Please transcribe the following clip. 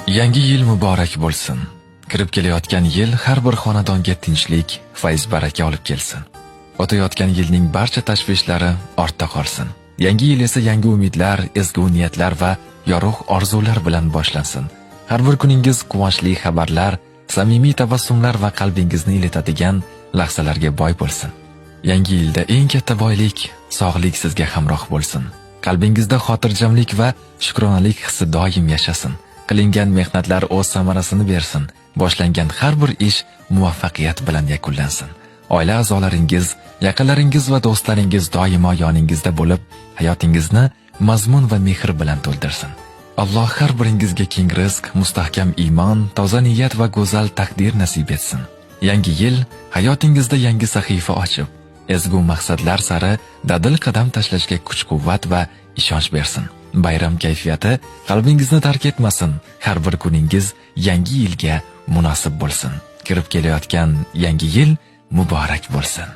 Yangi yil muborak bo'lsin. Kirib kelayotgan yil har bir xonadonga tinchlik, fayz baraka olib kelsin. O'tayotgan yilning barcha tashvishlari ortda qolsin. Yangi yil esa yangi umidlar, ezgu niyatlar va yorug' orzular bilan boshlansin. Har bir kuningiz quvonchli xabarlar, samimiy tabassumlar va qalbingizni iletadigan lahzalarga boy bo'lsin. Yangi yilda eng katta boylik sog'lik sizga hamroh bo'lsin. Qalbingizda xotirjamlik va shukronalik hissi doim yashasin. Qilingan mehnatlar o'z samarasini bersin. Boshlangan har bir ish muvaffaqiyat bilan yakunlansin. Oila a'zolaringiz, yaqinlaringiz va do'stlaringiz doimo yoningizda bo'lib, hayotingizni mazmun va mehr bilan to'ldirsin. Alloh har biringizga keng rizq, mustahkam iymon, toza niyat va go'zal taqdir nasib etsin. Yangi yil hayotingizda yangi sahifa ochib, ezgu maqsadlar sari dadil qadam tashlashga kuch-quvvat va ishonch bersin. Bayram kayfiyati qalbingizni tark etmasin. Har bir kuningiz yangi yilga munosib bo'lsin. Kirib kelayotgan yangi yil muborak bo'lsin.